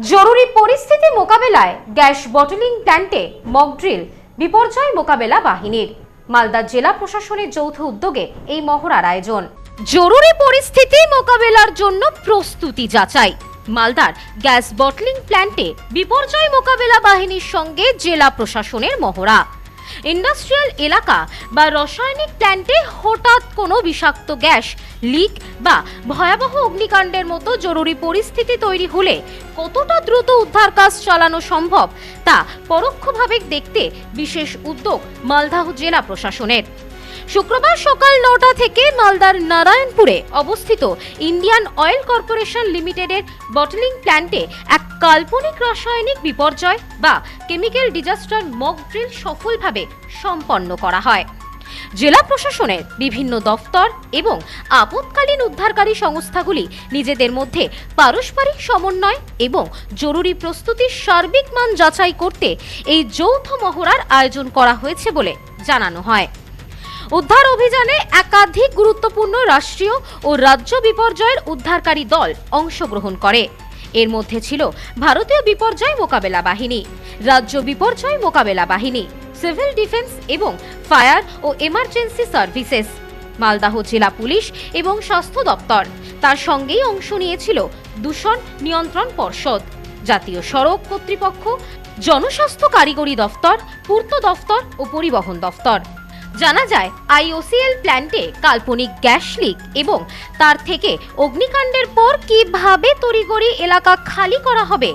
জরুরি পরিস্থিতি মোকাবেলায় গ্যাস বটলিং প্ল্যান্টে মক ড্রিল বিপর্যয় মোকাবেলা বাহিনীর। মালদা জেলা প্রশাসনের যৌথ উদ্যোগে এই মহড়ার আয়োজন। জরুরি পরিস্থিতি মোকাবেলার জন্য প্রস্তুতি যাচাই। মালদার গ্যাস বটলিং প্ল্যান্টে বিপর্যয় মোকাবেলা বাহিনীর সঙ্গে জেলা প্রশাসনের মহড়া। ইন্ডাস্ট্রিয়াল এলাকা বা রাসায়নিক প্ল্যান্টে হঠাৎ কোনো বিষাক্ত গ্যাস লিক বা ভয়াবহ অগ্নিকাণ্ডের মতো জরুরি পরিস্থিতি তৈরি হলে কতটা দ্রুত উদ্ধার কাজ চালানো সম্ভব তা পরোক্ষভাবে দেখতে বিশেষ উদ্যোগ মালদহ জেলা প্রশাসনের। শুক্রবার সকাল ৯টা থেকে মালদার নারায়ণপুরে অবস্থিত ইন্ডিয়ান অয়েল কর্পোরেশন লিমিটেডের বটলিং প্ল্যান্টে এক কাল্পনিক রাসায়নিক বিপর্যয় বা কেমিক্যাল ডিজাস্টার মক ড্রিল সফলভাবে সম্পন্ন করা হয়। জেলা প্রশাসনের বিভিন্ন দফতর এবং আপৎকালীন উদ্ধারকারী সংস্থাগুলি নিজেদের মধ্যে পারস্পরিক সমন্বয় এবং জরুরি প্রস্তুতির সার্বিক মান যাচাই করতে এই যৌথ মহড়ার আয়োজন করা হয়েছে বলে জানানো হয়। উদ্ধার অভিযানে একাধিক গুরুত্বপূর্ণ রাষ্ট্রীয় ও রাজ্য বিপর্যয়ের উদ্ধারকারী দল অংশগ্রহণ করে। এর মধ্যে ছিল ভারতীয় বিপর্যয় মোকাবেলা বাহিনী, রাজ্য বিপর্যয় মোকাবেলা বাহিনী, সিভিল ডিফেন্স এবং ফায়ার ও এমার্জেন্সি সার্ভিসেস, মালদহ জেলা পুলিশ এবং স্বাস্থ্য দপ্তর। তার সঙ্গেই অংশ নিয়েছিল দূষণ নিয়ন্ত্রণ পর্ষদ, জাতীয় সড়ক কর্তৃপক্ষ, জনস্বাস্থ্য কারিগরি দফতর, পূর্ত দফতর ও পরিবহন দফতর। জানা যায়, আইওসিএল প্ল্যান্টে কাল্পনিক গ্যাস লিক এবং তার থেকে অগ্নিকাণ্ডের পর কিভাবে তড়িঘড়ি এলাকা খালি করা হবে,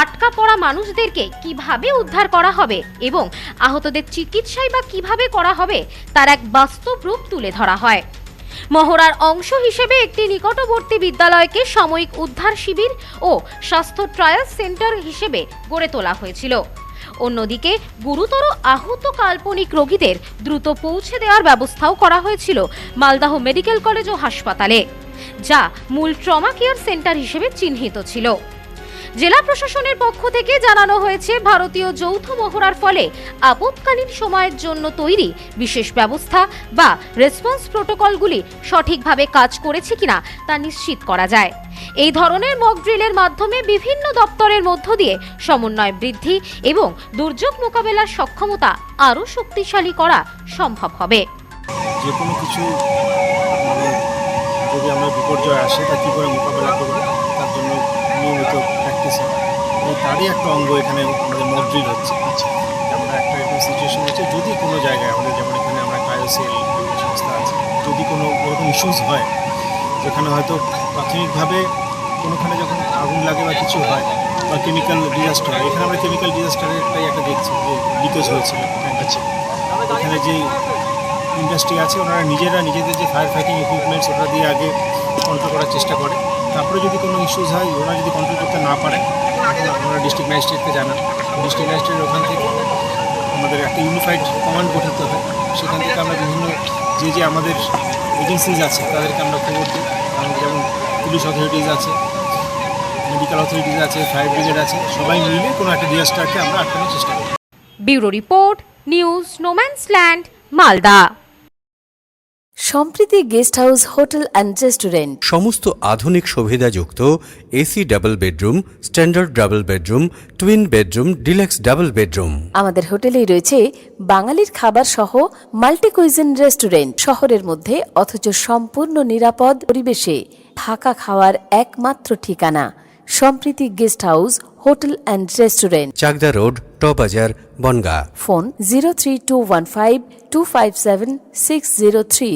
আটকা পড়া মানুষদেরকে কিভাবে উদ্ধার করা হবে এবং আহতদের চিকিৎসাই বা কিভাবে করা হবে তার এক বাস্তব রূপ তুলে ধরা হয়। মহড়ার অংশ হিসেবে একটি নিকটবর্তী বিদ্যালয়কে সাময়িক উদ্ধার শিবির ও স্বাস্থ্য ট্রায়াল সেন্টার হিসেবে গড়ে তোলা হয়েছিল। অন্যদিকে গুরুতর আহত কাল্পনিক রোগীদের দ্রুত পৌঁছে দেওয়ার ব্যবস্থাও করা হয়েছিল মালদহ মেডিকেল কলেজ ও হাসপাতালে, যা মূল ট্রমা কেয়ার সেন্টার হিসেবে চিহ্নিত ছিল। জেলা প্রশাসনের পক্ষ থেকে জানানো হয়েছে, ভারতীয় যৌথ মহড়ার ফলে আপৎকালীন সময়ের জন্য তৈরি বিশেষ ব্যবস্থা বা রেসপন্স প্রোটোকলগুলি সঠিকভাবে কাজ করেছে কিনা তা নিশ্চিত করা যায়। এই ধরনের মক ড্রিলের মাধ্যমে বিভিন্ন দপ্তরের মধ্য দিয়ে সমন্বয় বৃদ্ধি এবং দুর্যোগ মোকাবেলার সক্ষমতা আরও শক্তিশালী করা সম্ভব হবে। যে কোনো কিছু যদি আমরা বিপর্যয় আসে তা কী করে মোকাবেলা করব তার জন্য নিয়মিত প্র্যাকটিস হয় এবং তারই একটা অঙ্গ এখানে আমাদের মক ড্রিল হচ্ছে। আমরা একটা এরকম সিচুয়েশন হচ্ছে, যদি কোনো জায়গায় আমাদের যেমন এখানে আমরা আইওসিএল সংস্থা আছে, যদি কোনো ওরকম ইস্যুস হয় যেখানে হয়তো প্রাথমিকভাবে কোনোখানে যখন আগুন লাগে বা কিছু হয় বা কেমিক্যাল ডিজাস্টার হয়, এখানে আমরা কেমিক্যাল ডিজাস্টারের একটা দেখছি যে লিকেজ হয়েছিল। আচ্ছা, এখানে যে ইন্ডাস্ট্রি আছে ওনারা নিজেদের যে ফায়ার ফাইটিং ইকুইপমেন্টস ওটা দিয়ে আগে কন্ট্রোল করার চেষ্টা করে। তারপরে যদি কোনো ইস্যুস হয়, ওনারা যদি কন্ট্রোল করতে না পারে ওনারা ডিস্ট্রিক্ট ম্যাজিস্ট্রেটকে জানান। ডিস্ট্রিক্ট ম্যাজিস্ট্রেট ওখান থেকে আমাদের একটা ইউনিফাইড কমান্ড গঠিত হয়। সেখান থেকে আমরা বিভিন্ন যে আমাদের এজেন্সিজ আছে তাদেরকে আমরা খবর দিই। যেমন পুলিশ অথরিটিজ আছে, মেডিকেল অথরিটিজ আছে, ফায়ার ব্রিগেড আছে, সবাই মিলে কোনো একটা ডিজাস্টারকে আমরা আটকানোর চেষ্টা করি। Bureau report, news no man's land, Malda. Sampriti guest house hotel and restaurant, সমস্ত আধুনিক সুবিধাযুক্ত AC double bedroom, standard double bedroom, twin bedroom, deluxe double bedroom. আমাদের হোটেলেই রয়েছে বাঙালির খাবার সহ মাল্টি কুইজিন রেস্টুরেন্ট। শহরের মধ্যে অথচ সম্পূর্ণ নিরাপদ পরিবেশে থাকা খাওয়ার একমাত্র ঠিকানা Sampriti guest house hotel and restaurant, Chakdah road, টবাজার, বনগাঁ। ফোন 03215257603।